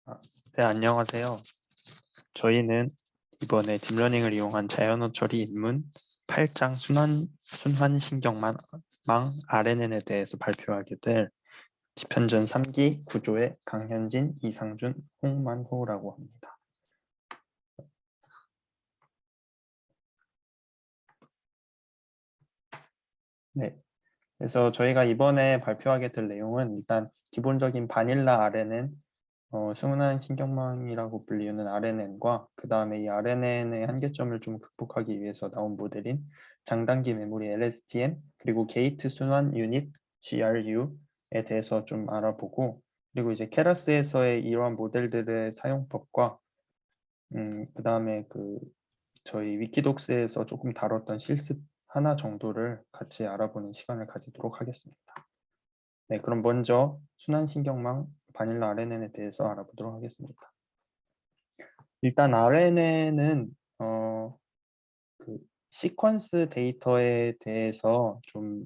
아, 네, 안녕하세요. 저희는 이번에 딥러닝을 이용한 자연어 처리 입문 8장 순환신경망 RNN에 대해서 발표하게 될 지편전 3기 구조의 강현진, 이상준, 홍만호라고 합니다. 네, 그래서 저희가 이번에 발표하게 될 내용은 일단 기본적인 바닐라 RNN, 순환신경망이라고 불리는 RNN과 그 다음에 이 RNN의 한계점을 좀 극복하기 위해서 나온 모델인 장단기 메모리 LSTM 그리고 게이트 순환 유닛 GRU에 대해서 좀 알아보고, 그리고 이제 케라스에서의 이러한 모델들의 사용법과 그 다음에 저희 위키독스에서 조금 다뤘던 실습 하나 정도를 같이 알아보는 시간을 가지도록 하겠습니다. 네, 그럼 먼저 순환신경망 바닐라 RNN에 대해서 알아보도록 하겠습니다. 일단 RNN은 시퀀스 데이터에 대해서 좀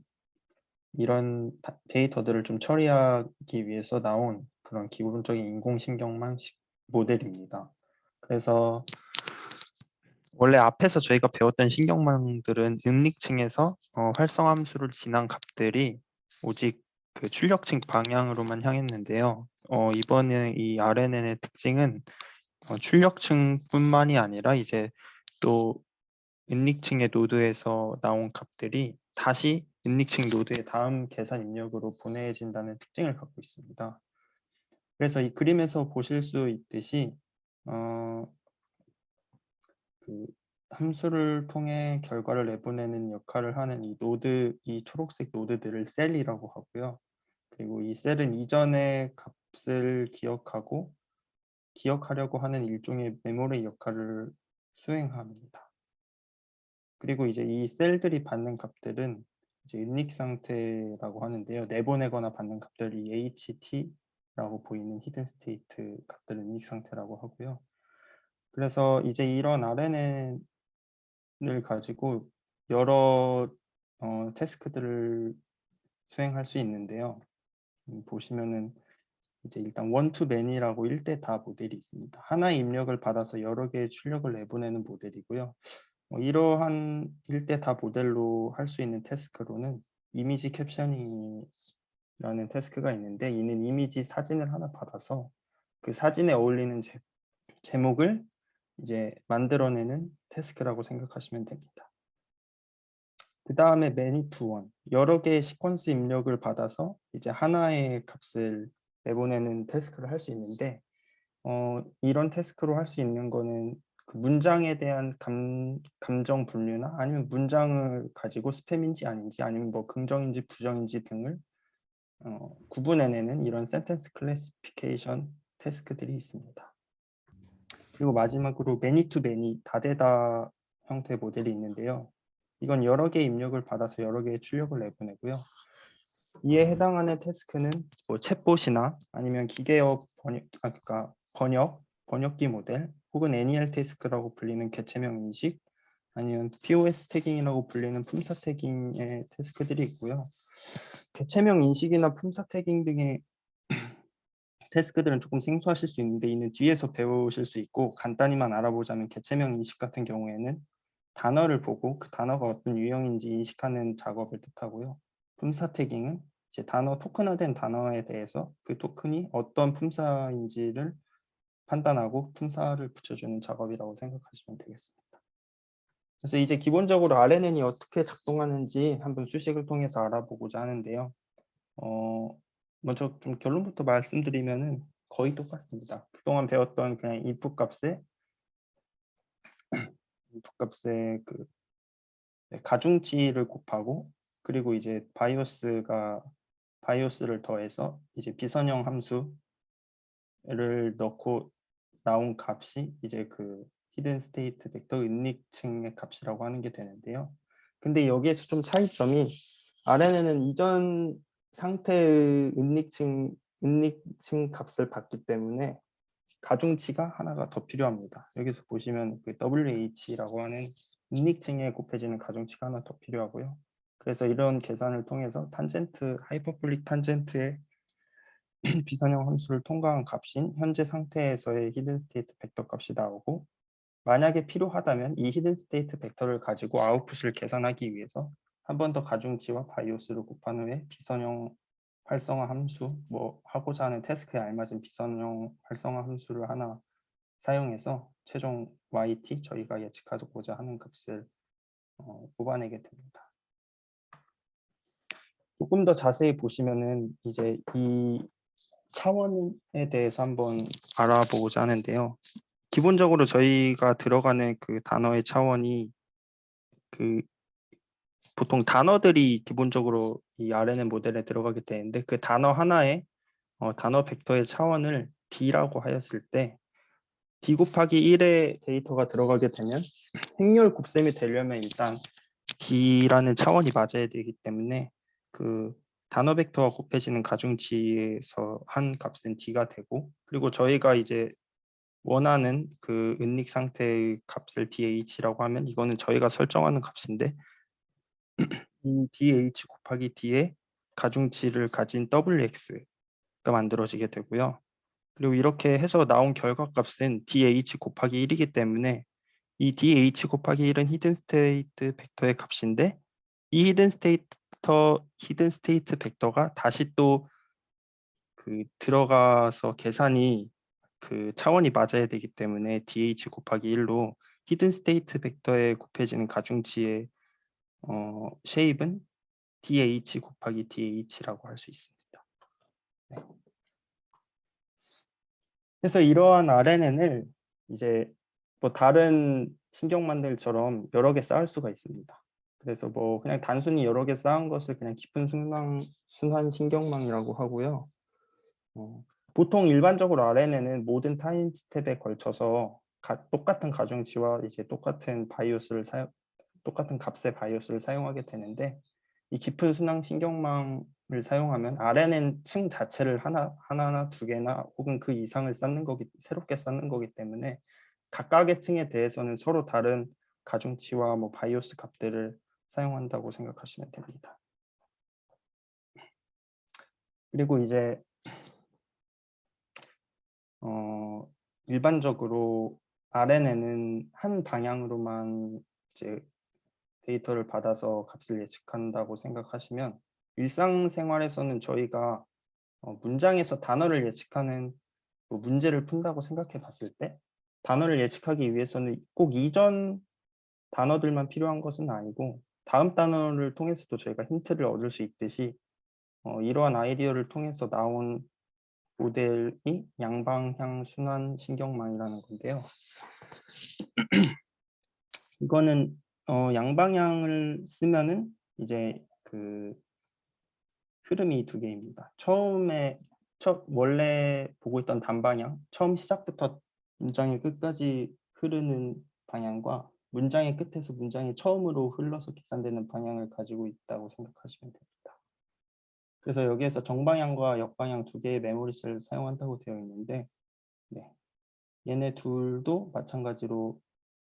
이런 데이터들을 좀 처리하기 위해서 나온 그런 기본적인 인공신경망 모델입니다. 그래서 원래 앞에서 저희가 배웠던 신경망들은 응lik층에서 활성화 함수를 지난 값들이 오직 그 출력층 방향으로만 향했는데요. 이번에 이 RNN의 특징은 출력층뿐만이 아니라 이제 또 응lik층의 노드에서 나온 값들이 다시 응lik층 노드의 다음 계산 입력으로 보내진다는 특징을 갖고 있습니다. 그래서 이 그림에서 보실 수 있듯이 그 함수를 통해 결과를 내보내는 역할을 하는 이 노드, 이 초록색 노드들을 셀이라고 하고요. 그리고 이 셀은 이전의 값을 기억하려고 하는 일종의 메모리 역할을 수행합니다. 그리고 이제 이 셀들이 받는 값들은 이제 인릭 상태라고 하는데요. 내보내거나 받는 값들이 HT라고 보이는 히든 스테이트 값들은 인릭 상태라고 하고요. 그래서 이제 이런 RNN을 가지고 여러 태스크들을 수행할 수 있는데요. 보시면은 이제 일단 원투맨이라고 1대 다 모델이 있습니다. 하나의 입력을 받아서 여러 개의 출력을 내보내는 모델이고요. 이러한 1대 다 모델로 할 수 있는 태스크로는 이미지 캡셔닝이라는 태스크가 있는데, 이는 이미지 사진을 하나 받아서 그 사진에 어울리는 제목을 이제 만들어내는 태스크라고 생각하시면 됩니다. 그 다음에 many to one, 여러 개의 시퀀스 입력을 받아서 이제 하나의 값을 내보내는 태스크를 할 수 있는데, 이런 태스크로 할 수 있는 거는 그 문장에 대한 감정 분류나 아니면 문장을 가지고 스팸인지 아닌지 아니면 뭐 긍정인지 부정인지 등을 구분해내는 이런 센텐스 클래시피케이션 태스크들이 있습니다. 그리고 마지막으로 many to many, 다대다 형태 모델이 있는데요. 이건 여러 개의 입력을 받아서 여러 개의 출력을 내보내고요. 이에 해당하는 태스크는 뭐 챗봇이나 아니면 기계어 번역기 모델, 혹은 NER 태스크라고 불리는 개체명 인식, 아니면 POS 태깅이라고 불리는 품사 태깅의 태스크들이 있고요. 개체명 인식이나 품사 태깅 등의 태스크들은 조금 생소하실 수 있는데 이는 뒤에서 배우실 수 있고, 간단히만 알아보자면 개체명 인식 같은 경우에는 단어를 보고 그 단어가 어떤 유형인지 인식하는 작업을 뜻하고요. 품사 태깅은 이제 토큰화된 단어에 대해서 그 토큰이 어떤 품사인지를 판단하고 품사를 붙여주는 작업이라고 생각하시면 되겠습니다. 그래서 이제 기본적으로 RNN이 어떻게 작동하는지 한번 수식을 통해서 알아보고자 하는데요. 먼저 좀 결론부터 말씀드리면은 거의 똑같습니다. 그동안 배웠던 그냥 input 값에 그 가중치를 곱하고, 그리고 이제 바이오스를 더해서 이제 비선형 함수를 넣고 나온 값이 이제 그 히든 스테이트 벡터 은닉층의 값이라고 하는 게 되는데요. 근데 여기에서 좀 차이점이, RNN은 이전 상태의 은닉층 값을 받기 때문에 가중치가 하나가 더 필요합니다. 여기서 보시면 그 WH라고 하는 은닉층에 곱해지는 가중치가 하나 더 필요하고요. 그래서 이런 계산을 통해서 하이퍼볼릭 탄젠트의 비선형 함수를 통과한 값인 현재 상태에서의 히든 스테이트 벡터 값이 나오고, 만약에 필요하다면 이 히든 스테이트 벡터를 가지고 아웃풋을 계산하기 위해서 한 번 더 가중치와 바이오스를 곱한 후에 비선형 활성화 함수, 뭐 하고자 하는 태스크에 알맞은 비선형 활성화 함수를 하나 사용해서 최종 YT, 저희가 예측하고자 하는 값을 뽑아내게 됩니다. 조금 더 자세히 보시면은 이제 이 차원에 대해서 한번 알아보고자 하는데요. 기본적으로 저희가 들어가는 그 단어의 차원이 그 보통 단어들이 기본적으로 이 RNN 모델에 들어가게 되는데, 그 단어 하나에 단어 벡터의 차원을 D라고 하였을 때 D 곱하기 1의 데이터가 들어가게 되면 행렬 곱셈이 되려면 일단 D라는 차원이 맞아야 되기 때문에 그 단어 벡터와 곱해지는 가중치에서 한 값은 D가 되고, 그리고 저희가 이제 원하는 그 은닉 상태의 값을 DH라고 하면 이거는 저희가 설정하는 값인데, 이 DH 곱하기 D의 가중치를 가진 WX가 만들어지게 되고요. 그리고 이렇게 해서 나온 결과값은 DH 곱하기 1이기 때문에 이 DH 곱하기 1은 히든 스테이트 벡터의 값인데, 이 히든 스테이트 벡터가 다시 또 그 들어가서 계산이 그 차원이 맞아야 되기 때문에 DH 곱하기 1로 히든 스테이트 벡터에 곱해지는 가중치의 쉐입은 DH 곱하기 DH라고 할 수 있습니다. 네. 그래서 이러한 RNN을 이제 뭐 다른 신경망들처럼 여러 개 쌓을 수가 있습니다. 그래서 뭐 그냥 단순히 여러 개 쌓은 것을 그냥 깊은 순환 신경망이라고 하고요. 보통 일반적으로 RNN은 모든 타임 스텝에 걸쳐서 똑같은 가중치와 이제 똑같은 값의 바이오스를 사용하게 되는데, 이 깊은 순환 신경망을 사용하면 RNN 층 자체를 하나나 두 개나 혹은 그 이상을 새롭게 쌓는 거기 때문에 각각의 층에 대해서는 서로 다른 가중치와 뭐 바이오스 값들을 사용한다고 생각하시면 됩니다. 그리고 이제 일반적으로 RNN은 한 방향으로만 이제 데이터를 받아서 값을 예측한다고 생각하시면, 일상생활에서는 저희가 문장에서 단어를 예측하는 뭐 문제를 푼다고 생각해 봤을 때 단어를 예측하기 위해서는 꼭 이전 단어들만 필요한 것은 아니고 다음 단어를 통해서도 저희가 힌트를 얻을 수 있듯이 이러한 아이디어를 통해서 나온 모델이 양방향 순환 신경망이라는 건데요. 이거는 양방향을 쓰면은 이제 그 흐름이 두 개입니다. 원래 보고 있던 단방향, 처음 시작부터 문장의 끝까지 흐르는 방향과 문장의 끝에서 문장이 처음으로 흘러서 계산되는 방향을 가지고 있다고 생각하시면 됩니다. 그래서 여기에서 정방향과 역방향 두 개의 메모리셀을 사용한다고 되어 있는데, 네. 얘네 둘도 마찬가지로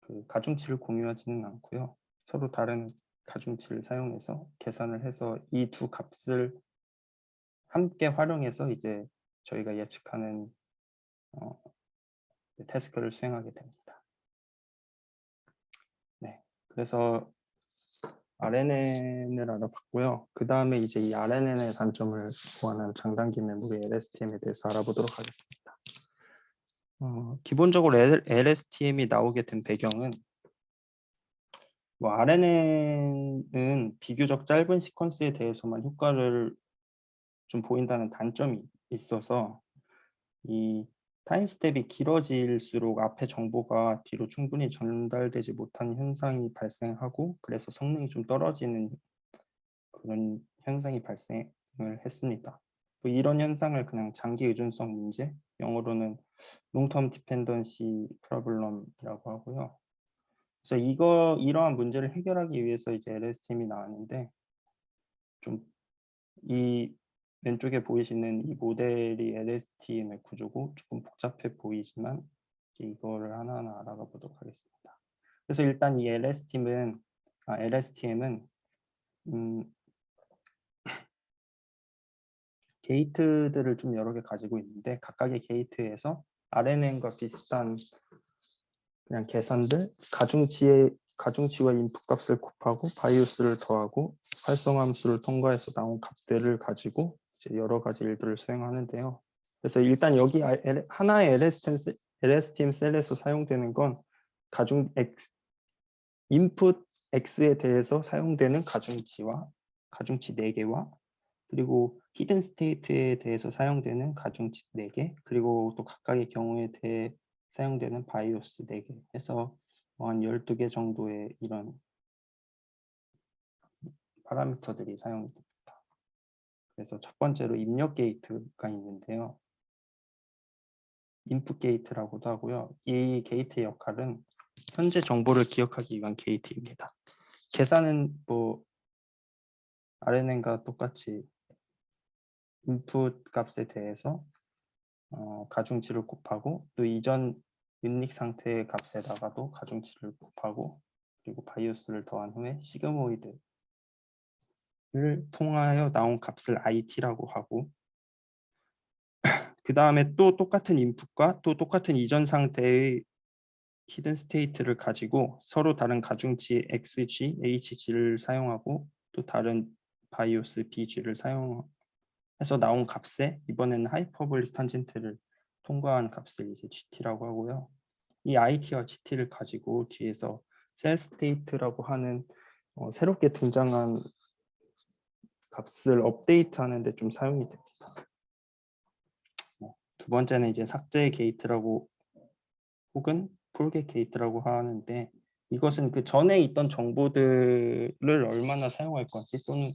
그 가중치를 공유하지는 않고요. 서로 다른 가중치를 사용해서 계산을 해서 이 두 값을 함께 활용해서 이제 저희가 예측하는 태스크를 수행하게 됩니다. 네, 그래서 RNN을 알아봤고요. 그 다음에 이제 이 RNN의 단점을 보완한 장단기 메모리 LSTM에 대해서 알아보도록 하겠습니다. 기본적으로 LSTM이 나오게 된 배경은 뭐 RNN은 비교적 짧은 시퀀스에 대해서만 효과를 좀 보인다는 단점이 있어서 이 타임 스텝이 길어질수록 앞에 정보가 뒤로 충분히 전달되지 못한 현상이 발생하고, 그래서 성능이 좀 떨어지는 그런 현상이 발생을 했습니다. 뭐 이런 현상을 그냥 장기 의존성 문제, 영어로는 long-term dependency problem이라고 하고요. 그래서 이러한 문제를 해결하기 위해서 이제 LSTM이 나왔는데, 좀 이 왼쪽에 보이시는 이 모델이 LSTM의 구조고 조금 복잡해 보이지만 이거를 하나하나 알아가 보도록 하겠습니다. 그래서 일단 이 LSTM은 게이트들을 좀 여러 개 가지고 있는데 각각의 게이트에서 RNN과 비슷한 그냥 계산들 가중치와 인풋 값을 곱하고 바이오스를 더하고 활성함수를 통과해서 나온 값들을 가지고 이제 여러 가지 일들을 수행하는데요. 그래서 일단 여기 하나의 LSTM 셀에서 사용되는 건 인풋 X에 대해서 사용되는 가중치 4개와 그리고 히든 스테이트에 대해서 사용되는 가중치 4개 그리고 또 각각의 경우에 대해 사용되는 바이오스 4개 해서 한 12개 정도의 이런 파라미터들이 사용이 됩니다. 그래서 첫 번째로 입력 게이트가 있는데요. 인풋 게이트라고도 하고요. 이 게이트의 역할은 현재 정보를 기억하기 위한 게이트입니다. 계산은 뭐 RNN과 똑같이 인풋 값에 대해서 가중치를 곱하고 또 이전 윤릭 상태의 값에다가도 가중치를 곱하고 그리고 바이오스를 더한 후에 시그모이드를 통하여 나온 값을 IT라고 하고 그 다음에 또 똑같은 인풋과 또 똑같은 이전 상태의 히든 스테이트를 가지고 서로 다른 가중치 XG, HG를 사용하고 또 다른 바이오스 BG를 사용해서 나온 값에 이번에는 하이퍼볼릭 탄젠트를 통과한 값을 이제 GT라고 하고요. 이 IT와 GT를 가지고 뒤에서 셀 스테이트라고 하는 새롭게 등장한 값을 업데이트하는 데 좀 사용이 됩니다. 두 번째는 이제 삭제 게이트라고 혹은 폴겟 게이트라고 하는데 이것은 그 전에 있던 정보들을 얼마나 사용할 건지 또는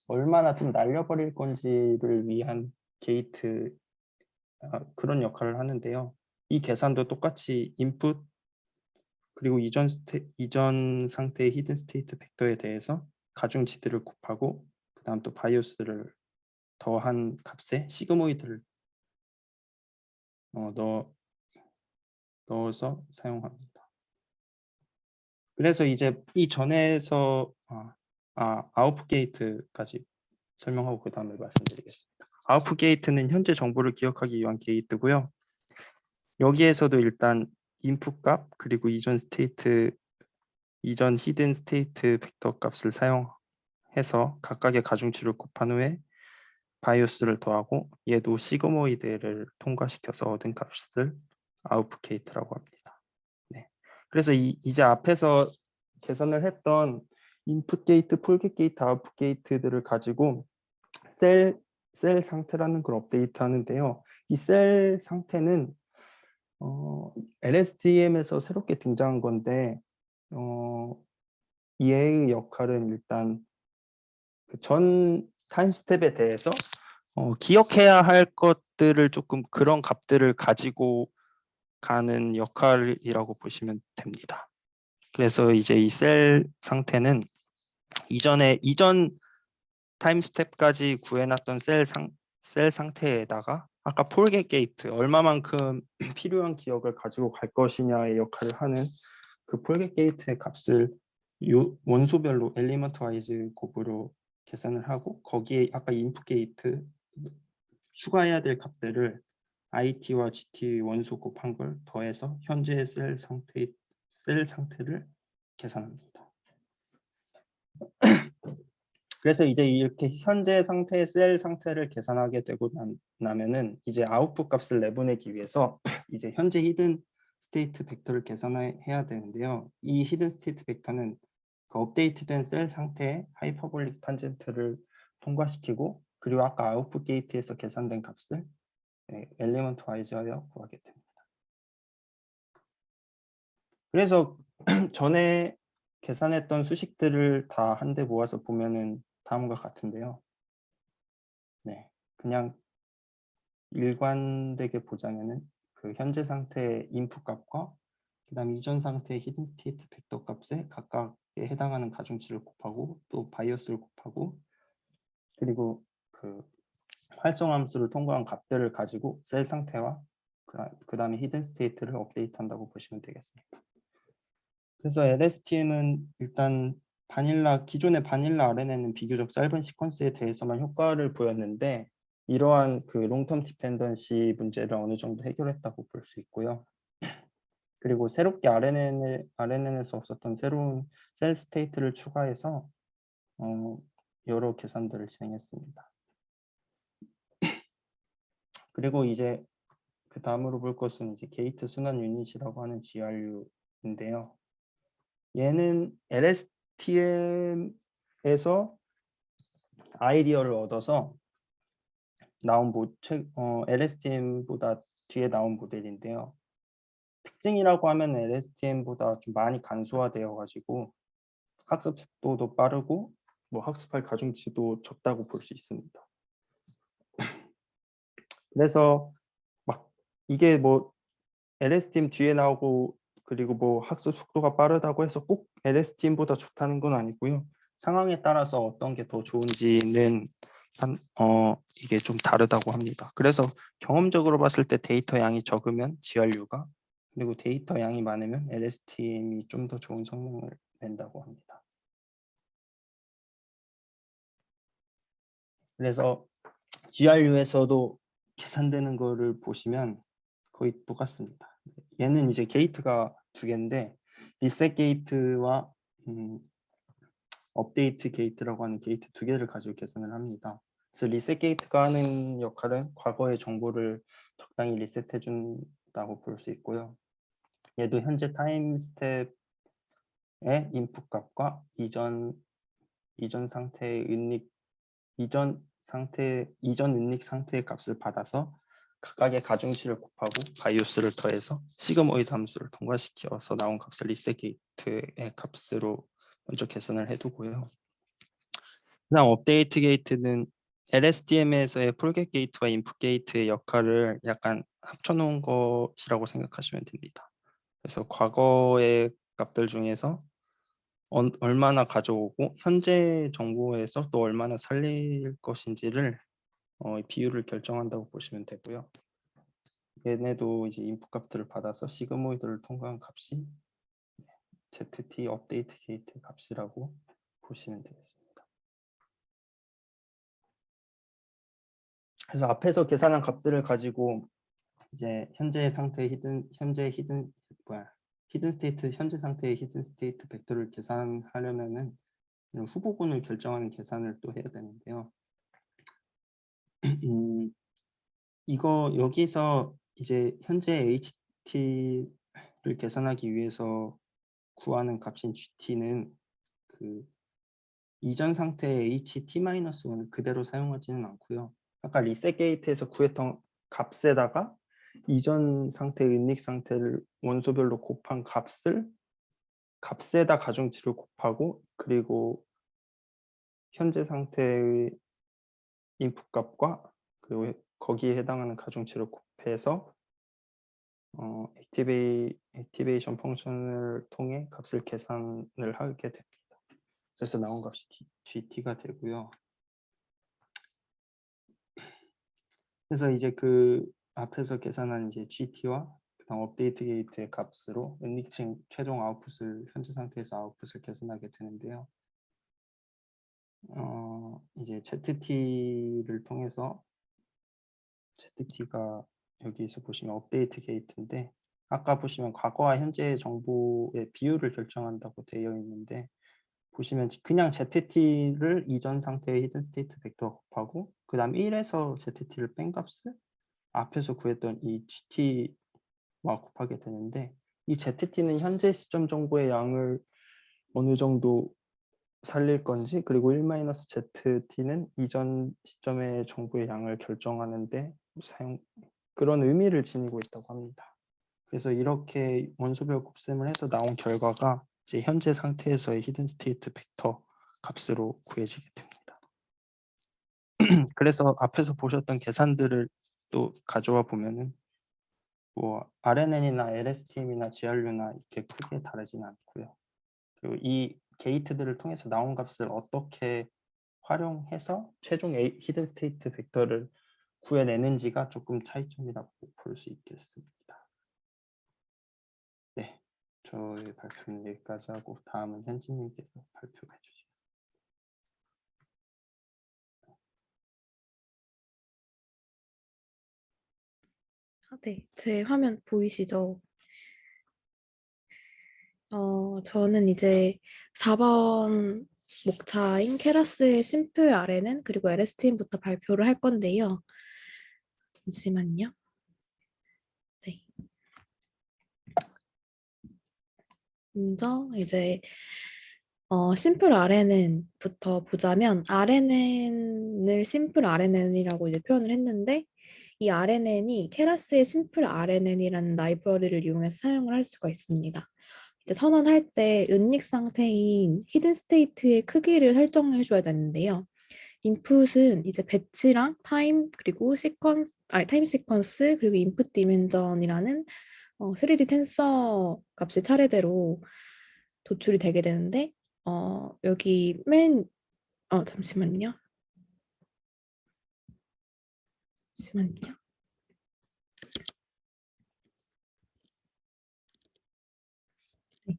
얼마나 좀 날려버릴 건지를 위한 게이트 그런 역할을 하는데요. 이 계산도 똑같이 인풋 그리고 이전 상태의 히든 스테이트 벡터에 대해서 가중치들을 곱하고 그 다음 또 바이오스를 더한 값에 시그모이드를 넣어서 사용합니다. 그래서 이제 이 전에서 아웃풋 게이트까지 설명하고 그 다음에 말씀드리겠습니다. 아웃풋 게이트는 현재 정보를 기억하기 위한 게이트고요. 여기에서도 일단 인풋 값 그리고 이전 히든 스테이트 벡터 값을 사용해서 각각의 가중치를 곱한 후에 바이오스를 더하고 얘도 시그모이드를 통과시켜서 얻은 값을 아웃풋 게이트라고 합니다. 네. 그래서 이제 앞에서 계산을 했던 인풋 게이트, 폴겟 게이트, 아웃풋 게이트들을 가지고 셀 상태라는 걸 업데이트 하는데요. 이 셀 상태는 LSTM에서 새롭게 등장한 건데 얘의 역할은 일단 전 타임 스텝에 대해서 기억해야 할 것들을 조금 그런 값들을 가지고 가는 역할이라고 보시면 됩니다. 그래서 이제 이 셀 상태는 이전 타임 스텝까지 구해놨던 셀 상태에다가 아까 폴겟 게이트 얼마만큼 필요한 기억을 가지고 갈 것이냐의 역할을 하는 그 폴겟 게이트의 값을 원소별로 엘리먼트 와이즈 곱으로 계산을 하고 거기에 아까 인풋 게이트 추가해야 될 값들을 IT와 GT 원소 곱한 걸 더해서 현재 셀 상태를 계산합니다. 그래서 이제 이렇게 현재 상태의 셀 상태를 계산하게 되고 나면은 이제 아웃풋 값을 내보내기 위해서 이제 현재 히든 스테이트 벡터를 계산해야 되는데요. 이 히든 스테이트 벡터는 그 업데이트된 셀 상태의 하이퍼볼릭 탄젠트를 통과시키고 그리고 아까 아웃풋 게이트에서 계산된 값을 엘리먼트 와이즈하여 구하게 됩니다. 그래서 전에 계산했던 수식들을 다 한데 모아서 보면은 다음과 같은데요. 네, 그냥 일관되게 보자면은 그 현재 상태의 인풋 값과 그다음 이전 상태의 히든 스테이트 벡터 값에 각각에 해당하는 가중치를 곱하고 또 바이오스를 곱하고 그리고 그 활성함수를 통과한 값들을 가지고 셀 상태와 그 다음에 히든 스테이트를 업데이트한다고 보시면 되겠습니다. 그래서 LSTM은 일단 기존의 바닐라 RNN은 비교적 짧은 시퀀스에 대해서만 효과를 보였는데 이러한 그 롱텀 디펜던시 문제를 어느 정도 해결했다고 볼 수 있고요. 그리고 새롭게 RNN에서 없었던 새로운 셀 스테이트를 추가해서 여러 계산들을 진행했습니다. 그리고 이제 그 다음으로 볼 것은 이제 게이트 순환 유닛이라고 하는 GRU인데요. 얘는 LSTM에서 아이디어를 얻어서 나온 LSTM보다 뒤에 나온 모델인데요. 특징이라고 하면 LSTM보다 좀 많이 간소화되어 가지고 학습 속도도 빠르고 뭐 학습할 가중치도 적다고 볼 수 있습니다. 그래서 막 이게 뭐 LSTM 뒤에 나오고 그리고 뭐 학습 속도가 빠르다고 해서 꼭 LSTM보다 좋다는 건 아니고요. 상황에 따라서 어떤 게 더 좋은지는 이게 좀 다르다고 합니다. 그래서 경험적으로 봤을 때 데이터 양이 적으면 GRU가 그리고 데이터 양이 많으면 LSTM이 좀 더 좋은 성능을 낸다고 합니다. 그래서 GRU에서도 계산되는 거를 보시면 거의 똑같습니다. 얘는 이제 게이트가 두 개인데 리셋 게이트와 업데이트 게이트라고 하는 게이트 두 개를 가지고 계산을 합니다. 그래서 리셋 게이트가 하는 역할은 과거의 정보를 적당히 리셋해 준다고 볼 수 있고요. 얘도 현재 타임 스텝의 인풋 값과 이전 상태의 이전 은닉 상태의 값을 받아서 각각의 가중치를 곱하고 바이오스를 더해서 시그모이드 함수를 통과시켜서 나온 값을 리셋 게이트의 값으로 먼저 계산을 해두고요. 그다음 업데이트 게이트는 LSTM에서의 폴겟 게이트와 인풋 게이트의 역할을 약간 합쳐놓은 것이라고 생각하시면 됩니다. 그래서 과거의 값들 중에서 얼마나 가져오고 현재 정보에서 또 얼마나 살릴 것인지를 비율을 결정한다고 보시면 되고요. 얘네도 이제 인풋 값들을 받아서 시그모이드를 통과한 값이 ZT 업데이트 게이트 값이라고 보시면 되겠습니다. 그래서 앞에서 계산한 값들을 가지고 이제 현재 스테이트 현재 상태의 히든 스테이트 벡터를 계산하려면은 후보군을 결정하는 계산을 또 해야 되는데요. 이거 여기서 이제 현재 HT를 계산하기 위해서 구하는 값인 GT는 그 이전 상태의 HT-1을 그대로 사용하지는 않고요. 아까 리셋 게이트에서 구했던 값에다가 이전 상태의 은닉 상태를 원소별로 곱한 값에다 가중치를 곱하고 그리고 현재 상태의 인풋 값과 그리고 거기에 해당하는 가중치를 곱해서 액티베이션 펑션을 통해 값을 계산을 하게 됩니다. 그래서 나온 값이 GT가 되고요. 그래서 이제 그 앞에서 계산한 이제 GT와 그다음 업데이트 게이트의 값으로 은닉층 최종 아웃풋을 현재 상태에서 아웃풋을 계산하게 되는데요. 이제 ZT를 통해서 ZT가 여기서 보시면 업데이트 게이트인데 아까 보시면 과거와 현재 정보의 비율을 결정한다고 되어 있는데 보시면 그냥 ZT를 이전 상태의 히든 스테이트 벡터와 곱하고 그 다음 1에서 ZT를 뺀 값을 앞에서 구했던 이 GT와 곱하게 되는데 이 ZT는 현재 시점 정보의 양을 어느 정도 살릴 건지 그리고 1-ZT는 이전 시점의 정보의 양을 결정하는데 그런 의미를 지니고 있다고 합니다. 그래서 이렇게 원소별 곱셈을 해서 나온 결과가 이제 현재 상태에서의 히든 스테이트 벡터 값으로 구해지게 됩니다. 그래서 앞에서 보셨던 계산들을 또 가져와 보면은 뭐 RNN이나 LSTM이나 GRU나 이렇게 크게 다르지는 않고요. 그리고 이 게이트들을 통해서 나온 값을 어떻게 활용해서 최종 히든 스테이트 벡터를 구해내는지가 조금 차이점이라고 볼 수 있겠습니다. 네, 저의 발표는 여기까지 하고 다음은 현진님께서 발표해 주시겠습니다. 네, 제 화면 보이시죠? 저는 이제 4번 목차인 케라스의 심플 RNN 그리고 LSTM부터 발표를 할 건데요. 잠시만요. 네. 먼저 이제 심플 RNN부터 보자면 RNN을 심플 RNN이라고 이제 표현을 했는데 이 RNN이 케라스의 심플 RNN이라는 라이브러리를 이용해서 사용을 할 수가 있습니다. 이제 선언할 때 은닉 상태인 히든 스테이트의 크기를 설정해 줘야 되는데요. 인풋은 이제 배치랑 타임 그리고 시퀀스 타임 시퀀스 그리고 인풋 디멘전이라는 3D 텐서 값이 차례대로 도출이 되게 되는데 여기 잠시만요. 잠시만요. 네.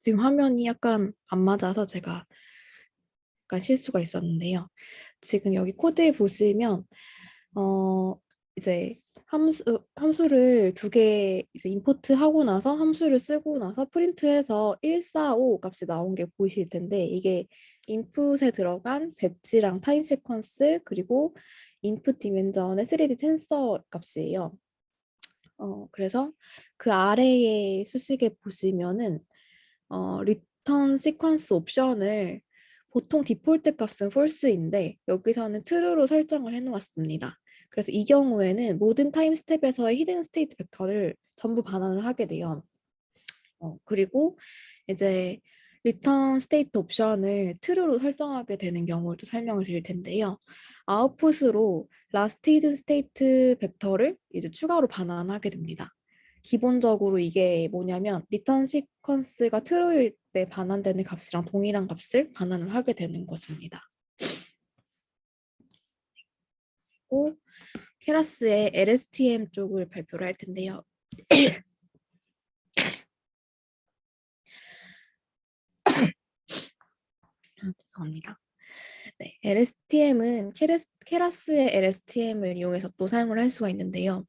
지금 화면이 약간 안 맞아서 제가 약간 실수가 있었는데요. 지금 여기 코드에 보시면 어 이제 함수를 두 개 이제 임포트 하고 나서 함수를 쓰고 나서 프린트해서 145 값이 나온 게 보이실 텐데 이게 인풋에 들어간 배치랑 타임 시퀀스 그리고 인풋 디멘전의 3D 텐서 값이에요. 그래서 그 아래의 수식에 보시면은 리턴 시퀀스 옵션을 보통 디폴트 값은 false인데 여기서는 true로 설정을 해놓았습니다. 그래서 이 경우에는 모든 타임 스텝에서의 히든 스테이트 벡터를 전부 반환을 하게 돼요. 그리고 이제 리턴 스테이트 옵션을 true로 설정하게 되는 경우를 또 설명을 드릴 텐데요. 아웃풋으로 last hidden state 벡터를 이제 추가로 반환하게 됩니다. 기본적으로 이게 뭐냐면 리턴 시퀀스가 true일 때 반환되는 값이랑 동일한 값을 반환을 하게 되는 것입니다. 그리고 케라스의 LSTM 쪽을 발표를 할 텐데요. 죄송합니다. 네, LSTM은 케라스의 LSTM을 이용해서 또 사용을 할 수가 있는데요.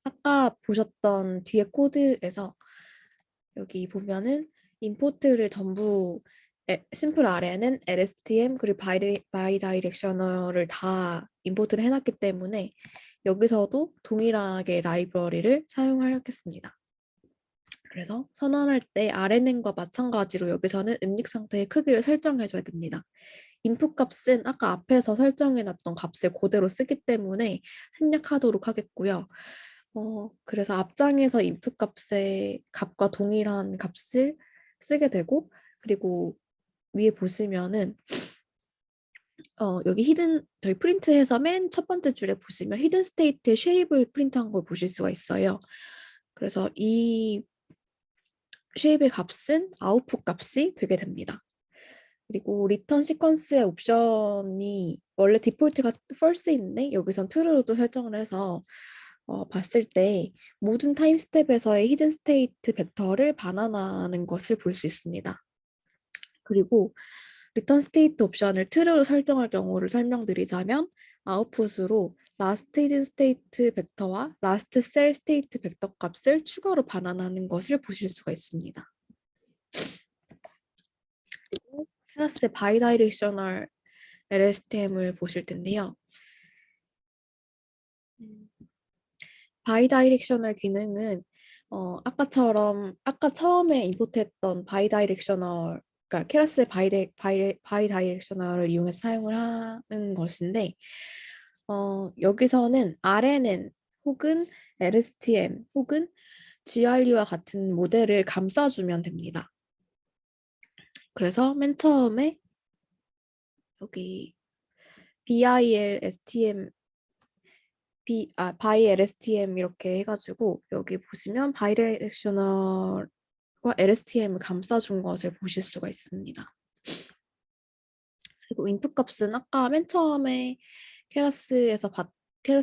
아까 보셨던 뒤에 코드에서 여기 보면은 임포트를 전부 심플 아래에는 LSTM 그리고 바이다이렉셔널을 다 임포트를 해놨기 때문에 여기서도 동일하게 라이브러리를 사용하겠습니다. 그래서 선언할 때 RNN과 마찬가지로 여기서는 은닉 상태의 크기를 설정해줘야 됩니다. 인풋 값은 아까 앞에서 설정해놨던 값을 그대로 쓰기 때문에 생략하도록 하겠고요. 그래서 앞장에서 인풋 값의 값과 동일한 값을 쓰게 되고 그리고 위에 보시면은 여기 저희 프린트해서 맨 첫 번째 줄에 보시면 히든 스테이트의 쉐입을 프린트한 걸 보실 수가 있어요. 그래서 이 쉐입의 값은 아웃풋 값이 되게 됩니다. 그리고 리턴 시퀀스의 옵션이 원래 디폴트가 false인데 여기선 true로도 설정을 해서 봤을 때 모든 타임 스텝에서의 히든 스테이트 벡터를 반환하는 것을 볼 수 있습니다. 그리고 리턴 스테이트 옵션을 true로 설정할 경우를 설명드리자면 아웃풋으로 last hidden state 벡터와 last cell state 벡터 값을 추가로 반환하는 것을 보실 수가 있습니다. 그리고 클래스의 바이다이렉셔널 LSTM을 보실 텐데요. 바이다이렉셔널 기능은 아까처럼 아까 처음에 임포트했던 바이다이렉셔널 그러니까 케라스의 바이다이렉셔널을 이용해서 사용을 하는 것인데 여기서는 RNN 혹은 LSTM 혹은 GRU와 같은 모델을 감싸주면 됩니다. 그래서 맨 처음에 여기 BIL, STM, 바이 LSTM 이렇게 해가지고 여기 보시면 바이렉셔널과 LSTM을 감싸준 것을 보실 수가 있습니다. 그리고 인풋 값은 아까 맨 처음에 케라스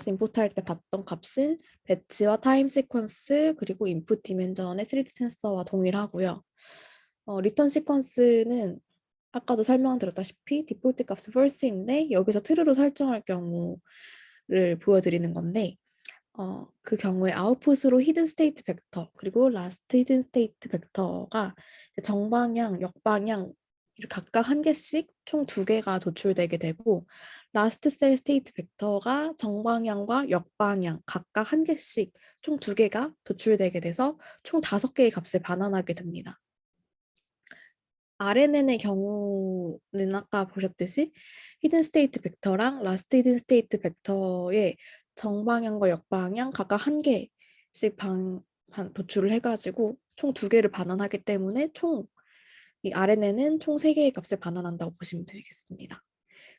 임포트 할 때 봤던 값은 배치와 타임 시퀀스 그리고 인풋 디멘전의 3D 텐서와 동일하고요. 리턴 시퀀스는 아까도 설명드렸다시피 디폴트 값은 false인데 여기서 true로 설정할 경우를 보여드리는 건데 그 경우에 아웃풋으로 히든 스테이트 벡터 그리고 라스트 히든 스테이트 벡터가 정방향, 역방향 이렇게 각각 한 개씩 총 2개가 도출되게 되고 라스트 셀 스테이트 벡터가 정방향과 역방향 각각 한 개씩 총 2개가 도출되게 돼서 총 5개의 값을 반환하게 됩니다. RNN의 경우는 아까 보셨듯이 히든 스테이트 벡터랑 라스트 히든 스테이트 벡터의 정방향과 역방향 각각 한 개씩 도출을 해가지고 총 2개를 반환하기 때문에 총 이 RNN은 총 3개의 값을 반환한다고 보시면 되겠습니다.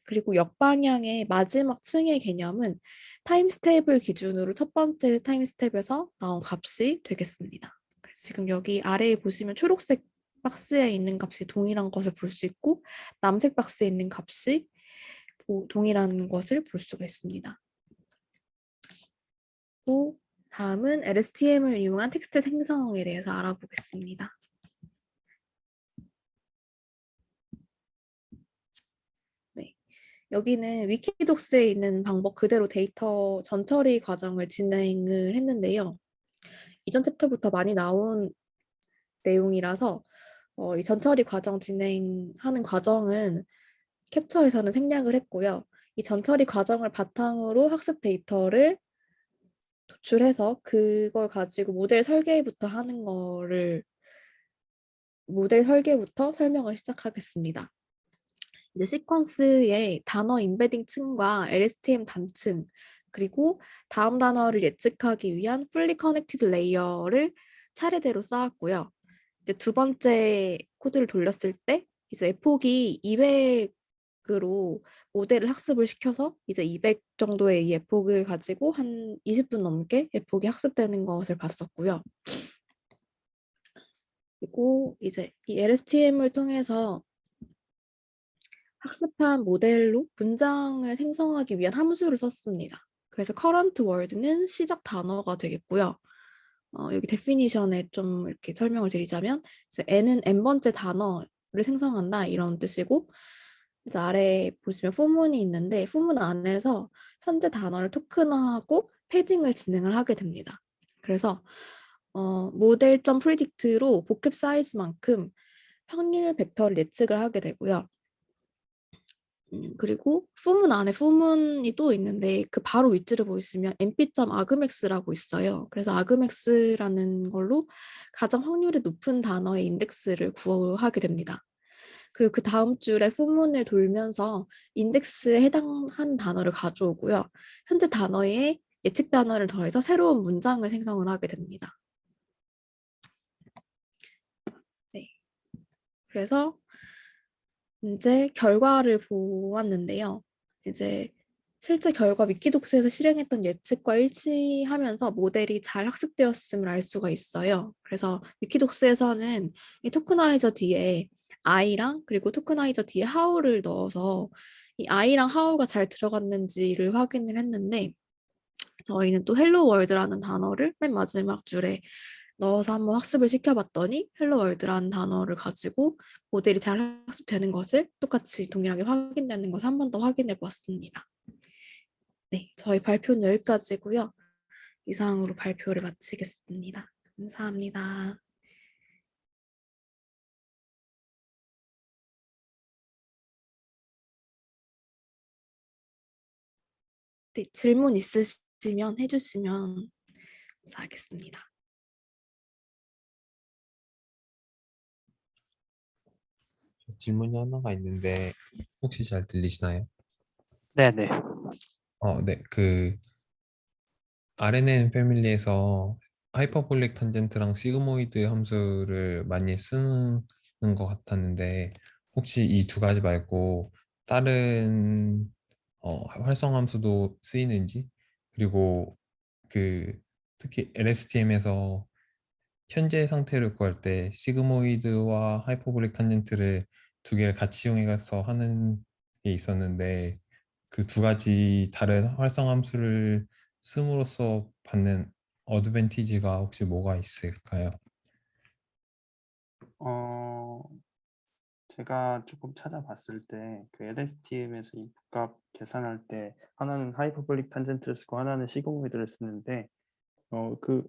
그리고 역방향의 마지막 층의 개념은 타임 스텝을 기준으로 첫 번째 타임 스텝에서 나온 값이 되겠습니다. 지금 여기 아래에 보시면 초록색 박스에 있는 값이 동일한 것을 볼 수 있고 남색 박스에 있는 값이 동일한 것을 볼 수가 있습니다. 또 다음은 LSTM을 이용한 텍스트 생성에 대해서 알아보겠습니다. 네, 여기는 위키독스에 있는 방법 그대로 데이터 전처리 과정을 진행을 했는데요. 이전 챕터부터 많이 나온 내용이라서 이 전처리 과정 진행하는 과정은 캡처에서는 생략을 했고요. 이 전처리 과정을 바탕으로 학습 데이터를 도출해서 그걸 가지고 모델 설계부터 설명을 시작하겠습니다. 이제 시퀀스의 단어 임베딩 층과 LSTM 단층 그리고 다음 단어를 예측하기 위한 fully connected 레이어를 차례대로 쌓았고요. 이제 두 번째 코드를 돌렸을 때 이제 에폭이 200으로 모델을 학습을 시켜서 이제 200 정도의 이 에폭을 가지고 한 20분 넘게 에폭이 학습되는 것을 봤었고요. 그리고 이제 이 LSTM을 통해서 학습한 모델로 문장을 생성하기 위한 함수를 썼습니다. 그래서 current word는 시작 단어가 되겠고요. 여기 definition에 좀 이렇게 설명을 드리자면 n은 n번째 단어를 생성한다 이런 뜻이고 이제 아래에 보시면 포문이 있는데 포문 안에서 현재 단어를 토큰화하고 패딩을 진행을 하게 됩니다. 그래서 모델.predict로 복합 사이즈만큼 확률 벡터를 예측을 하게 되고요. 그리고 fu문 안에 fu문이 또 있는데 그 바로 위치를 보시면 np.argmax라고 있어요. 그래서 argmax라는 걸로 가장 확률이 높은 단어의 인덱스를 구하게 됩니다. 그리고 그 다음 줄에 fu문을 돌면서 인덱스에 해당하는 단어를 가져오고요. 현재 단어에 예측 단어를 더해서 새로운 문장을 생성을 하게 됩니다. 네. 그래서 이제 결과를 보았는데요. 이제 실제 결과 위키독스에서 실행했던 예측과 일치하면서 모델이 잘 학습되었음을 알 수가 있어요. 그래서 위키독스에서는 이 토크나이저 뒤에 I랑 그리고 토크나이저 뒤에 how를 넣어서 이 I랑 how가 잘 들어갔는지를 확인을 했는데 저희는 또 헬로 월드라는 단어를 맨 마지막 줄에 넣어서 한번 학습을 시켜봤더니 헬로 월드라는 단어를 가지고 모델이 잘 학습되는 것을 똑같이 동일하게 확인되는 것을 한 번 더 확인해 보았습니다. 네, 저희 발표는 여기까지고요. 이상으로 발표를 마치겠습니다. 감사합니다. 네, 질문 있으시면 해주시면 감사하겠습니다. 질문이 하나가 있는데 혹시 잘 들리시나요? 네네. 네. RNN 패밀리에서 하이퍼볼릭 탄젠트랑 시그모이드 함수를 많이 쓰는 것 같았는데 혹시 이 두 가지 말고 다른 활성 함수도 쓰이는지 그리고 특히 LSTM에서 현재 상태를 구할 때 시그모이드와 하이퍼볼릭 탄젠트를 두 개를 같이 이용해서 하는 게 있었는데 그 두 가지 다른 활성 함수를 씀으로써 받는 어드밴티지가 혹시 뭐가 있을까요? 어, 제가 조금 찾아봤을 때 그 LSTM에서 인풋값 계산할 때 하나는 하이퍼볼릭 탄젠트를 쓰고 하나는 시그모이드를 쓰는데 그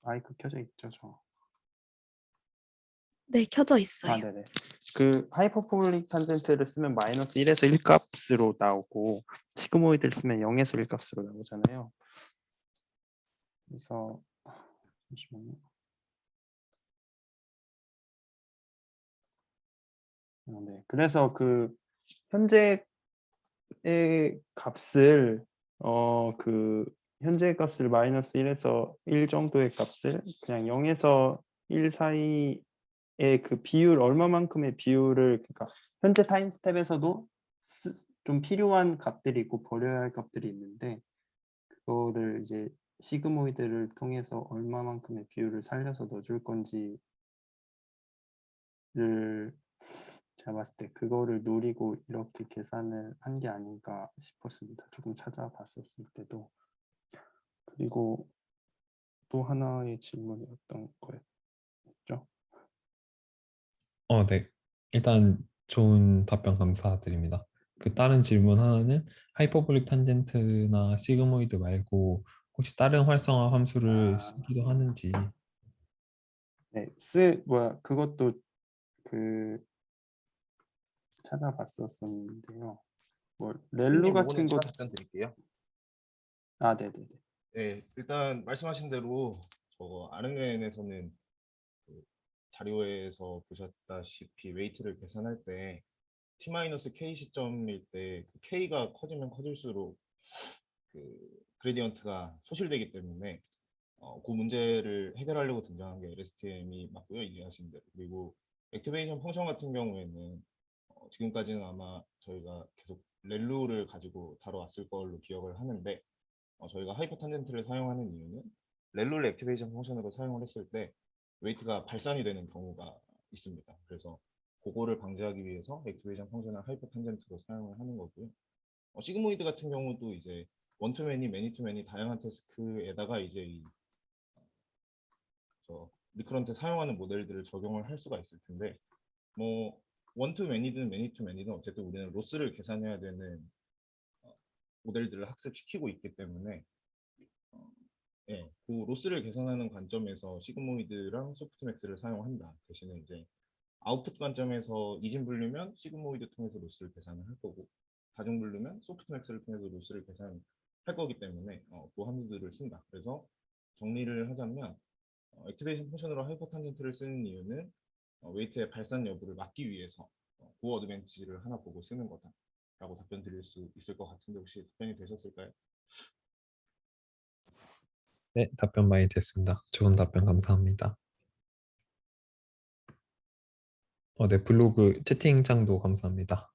마이크 켜져 있죠, 저. 네, 켜져 아, 있어요. 네네. 그 하이퍼볼릭 탄젠트를 쓰면 마이너스 1에서 1 값으로 나오고 시그모이드를 쓰면 0에서 1 값으로 나오잖아요. 그래서 잠시만요. 네. 그래서 그 현재의 값을 그 현재 값을 마이너스 1에서 1 정도의 값을 그냥 0에서 1 사이의 그 비율 얼마만큼의 비율을 그러니까 현재 타임 스텝에서도 좀 필요한 값들이 있고 버려야 할 값들이 있는데 그거를 이제 시그모이드를 통해서 얼마만큼의 비율을 살려서 넣어줄 건지를 제가 봤을 때 그거를 노리고 이렇게 계산을 한 게 아닌가 싶었습니다. 조금 찾아봤었을 때도. 그리고 또 하나의 질문이 어떤 거였죠? 네. 일단 좋은 답변 감사드립니다. 그 다른 질문 하나는 하이퍼볼릭 탄젠트나 시그모이드 말고 혹시 다른 활성화 함수를 아, 쓰기도 하는지. 네, 그것도 그 찾아봤었는데요. 뭐 렐루 님 요거는 같은 제가 것, 답변 드릴게요. 아, 네네네. 네, 일단 말씀하신 대로 저거 RNN에서는 그 자료에서 보셨다시피 웨이트를 계산할 때 t-k 시점일 때 그 k가 커지면 커질수록 그 그레디언트가 소실되기 때문에 그 문제를 해결하려고 등장한 게 LSTM이 맞고요. 이해하신 대로. 그리고 액티베이션 펑션 같은 경우에는 지금까지는 아마 저희가 계속 렐루를 가지고 다뤄왔을 걸로 기억을 하는데 저희가 하이퍼 탄젠트를 사용하는 이유는 렐루를 액티베이션 펑션으로 사용을 했을 때 웨이트가 발산이 되는 경우가 있습니다. 그래서 그거를 방지하기 위해서 액티베이션 펑션을 하이퍼 탄젠트로 사용을 하는 거고요. 시그모이드 같은 경우도 이제 원투매니, 매니투매니 다양한 태스크에다가 이제 리크런트 사용하는 모델들을 적용을 할 수가 있을 텐데 뭐 원투매니든 매니투매니든 어쨌든 우리는 로스를 계산해야 되는 모델들을 학습시키고 있기 때문에 예, 그 로스를 계산하는 관점에서 시그모이드랑 소프트맥스를 사용한다. 대신에 이제 아웃풋 관점에서 이진 분류면 시그모이드 통해서 로스를 계산을 할 거고 다중 분류면 소프트맥스를 통해서 로스를 계산할 거기 때문에 그 함수들을 쓴다. 그래서 정리를 하자면 액티베이션 펑션으로 하이퍼 탄젠트를 쓰는 이유는 웨이트의 발산 여부를 막기 위해서 고어 어드밴티지를 하나 보고 쓰는 거다라고 답변 드릴 수 있을 것 같은데 혹시 답변이 되셨을까요? 네, 답변 많이 됐습니다. 좋은 답변 감사합니다. 네, 블로그 채팅창도 감사합니다.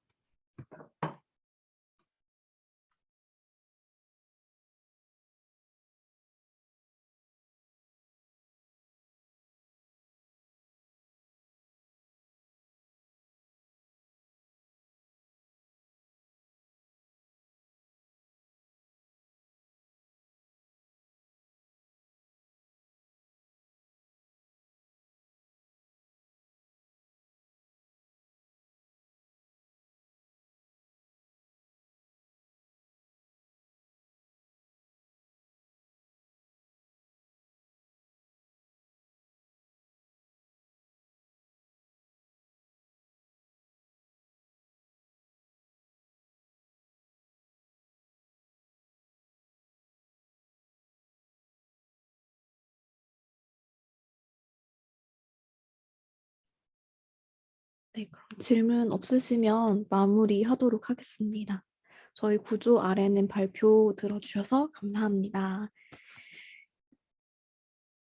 네, 그럼 질문 없으시면 마무리하도록 하겠습니다. 저희 구조 RNN 발표 들어주셔서 감사합니다.